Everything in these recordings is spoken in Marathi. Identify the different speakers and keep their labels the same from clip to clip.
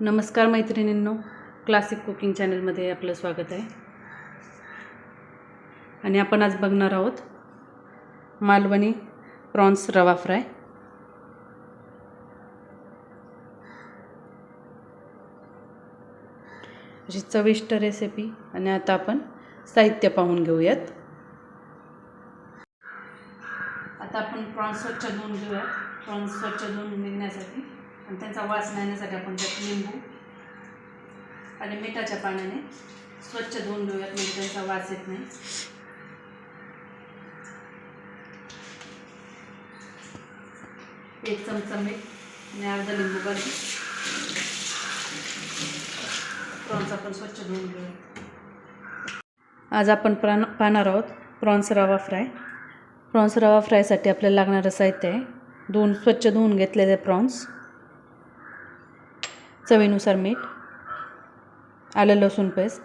Speaker 1: नमस्कार मैत्रिणींनो, क्लासिक कुकिंग चॅनलमध्ये आपलं स्वागत आहे. आणि आपण आज बघणार आहोत मालवणी प्रॉन्स रवा फ्राय. अशी चविष्ट रेसिपी. आणि आता आपण साहित्य पाहून घेऊयात. आता आपण प्रॉन्स स्वच्छ धुवून घेऊयात. प्रॉन्स स्वच्छ धुवून निघण्यासाठी आणि त्यांचा वास नेण्यासाठी आपण त्यात लिंबू आणि मिठाच्या पाण्याने स्वच्छ धुवून घेऊयात, म्हणजे त्यांचा वास येत नाही. एक चमचा मीठ आणि अर्धा लिंबू काढून प्रॉन्स आपण स्वच्छ धुवून घेऊयात. आज आपण पाहणार आहोत प्रॉन्स रवा फ्राय. प्रॉन्स रवा फ्रायसाठी आपल्याला लागणारं साहित्य आहे: स्वच्छ धुवून घेतलेले प्रॉन्स, चवीनुसार मीठ, आलं लसूण पेस्ट,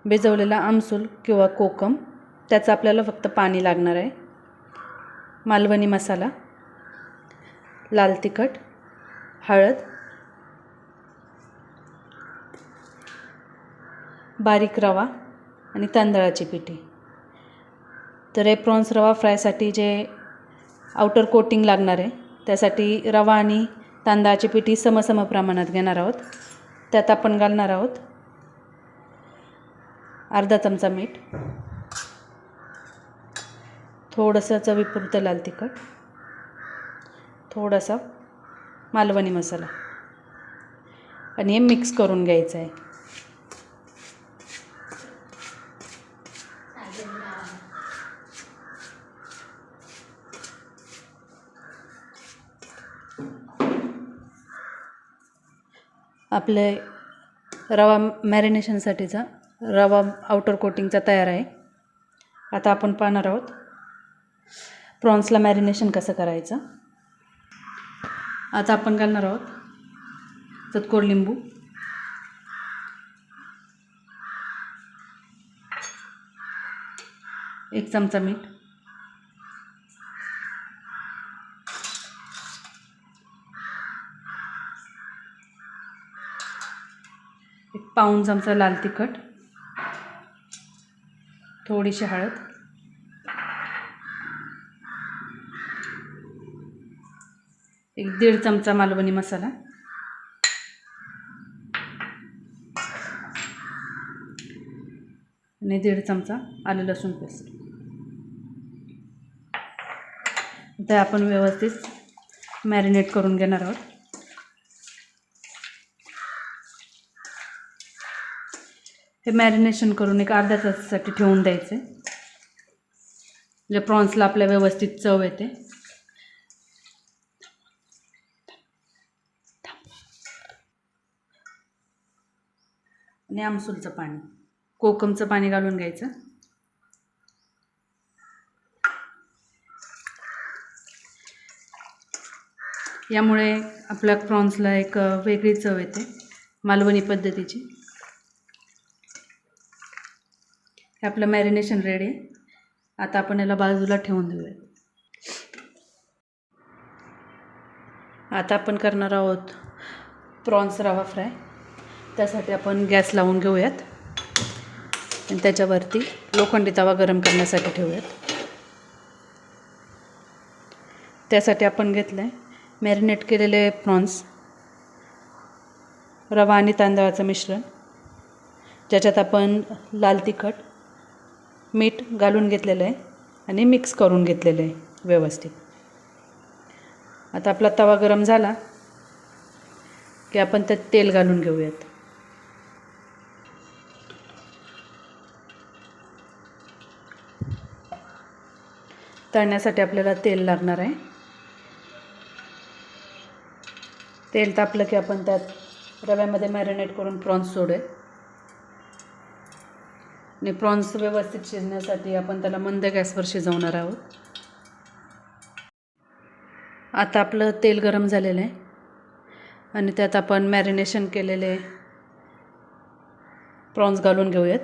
Speaker 1: भिजवलेला आमसूल किंवा कोकम, त्याचं आपल्याला फक्त पाणी लागणार आहे, मालवणी मसाला, लाल तिखट, हळद, बारीक रवा आणि तांदळाची पिठी. तर हे प्रॉन्स रवा फ्रायसाठी जे आउटर कोटिंग लागणार आहे त्यासाठी रवा आणि तांदळाची पिठी समसम प्रमाणात घेणार आहोत. त्यात आपण घालणार आहोत अर्धा चमचा मीठ, थोडंसं चवीपुरतं लाल तिखट, थोडासा मालवणी मसाला आणि हे मिक्स करून घ्यायचं आहे. आपले रवा मॅरिनेशनसाठीचा रवा आउटर कोटिंगचा तयार आहे. आता आपण पाहणार आहोत प्रॉन्सला मॅरिनेशन कसं करायचं. आता आपण घालणार आहोत चतकोर लिंबू, एक चमचा मीठ, एक पाऊण चमचा लाल तिखट, थोडीशी हळद, एक 1.5 चमचा मालवणी मसाला आणि 1.5 चमचा आलं लसूण पेस्ट. आता आपण व्यवस्थित मॅरिनेट करून घेणार आहोत. हे मॅरिनेशन करून एक अर्ध्या तासासाठी ठेवून द्यायचे, म्हणजे प्रॉन्सला आपल्या व्यवस्थित चव येते. आणि आमसूलचं पाणी, कोकमचं पाणी घालून घ्यायचं. यामुळे आपल्या प्रॉन्सला एक वेगळी चव येते मालवणी पद्धतीची. हे आपलं मॅरिनेशन रेडी आहे. आता आपण याला बाजूला ठेवून देऊया. आता आपण करणार आहोत प्रॉन्स रवा फ्राय. त्यासाठी आपण गॅस लावून घेऊयात आणि त्याच्यावरती लोखंडी तवा गरम करण्यासाठी ठेवूयात. त्यासाठी आपण घेतलं आहे मॅरिनेट केलेले प्रॉन्स, रवा आणि तांदळाचं मिश्रण, ज्याच्यात आपण लाल तिखट, मीठ घालून घेतलेलं आहे आणि मिक्स करून घेतलेलं आहे व्यवस्थित. आता आपला तवा गरम झाला की आपण त्यात तेल घालून घेऊयात. तळण्यासाठी आपल्याला तेल लागणार आहे. तेल तापलं की आपण त्यात रव्यामध्ये मॅरिनेट करून प्रॉन्स सोडूयात. आणि प्रॉन्स व्यवस्थित शिजण्यासाठी आपण त्याला मंद गॅसवर शिजवणार आहोत. आता आपलं तेल गरम झालेलं आहे आणि त्यात आपण मॅरिनेशन केलेले प्रॉन्स घालून घेऊयात.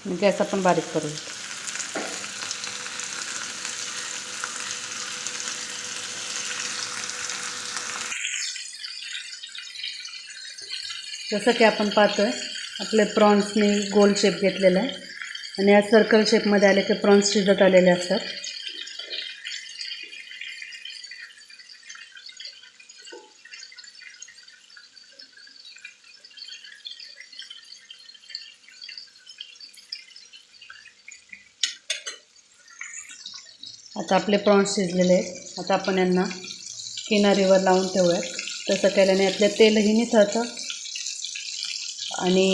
Speaker 1: गॅस आपण बारीक करू. जसं की आपण पाहतोय आपले प्रॉन्सने गोल शेप घेतलेला आहे आणि या सर्कल शेपमध्ये आले की प्रॉन्स शिजत आलेले असतात. आता आपले प्रॉन्स शिजलेले आहेत. आता आपण यांना किनारीवर लावून ठेवूयात. तसं केल्याने यातले तेलही निथळतं आणि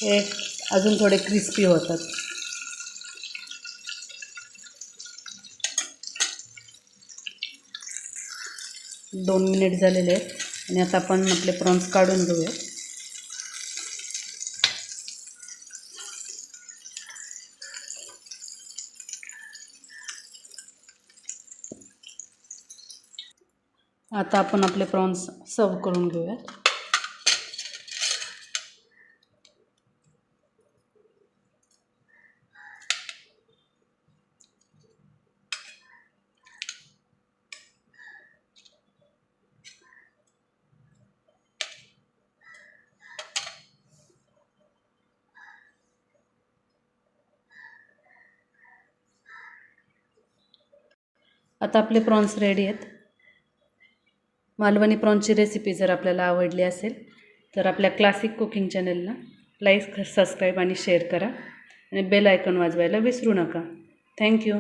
Speaker 1: हे अजून थोडे क्रिस्पी होतात. दोन मिनिट झालेले आहेत आणि आता आपण आपले प्रॉन्स काढून घेऊया. आता आपण आपले प्रॉन्स सर्व करून घेऊया. आता आपले प्रॉन्स रेडी आहेत. मालवणी प्रॉन्सची रेसिपी जर आपल्याला आवडली असेल तर आपल्या क्लासिक कुकिंग चॅनलला लाईक, सबस्क्राईब आणि शेअर करा आणि बेल आयकॉन वाजवायला विसरू नका. थँक्यू.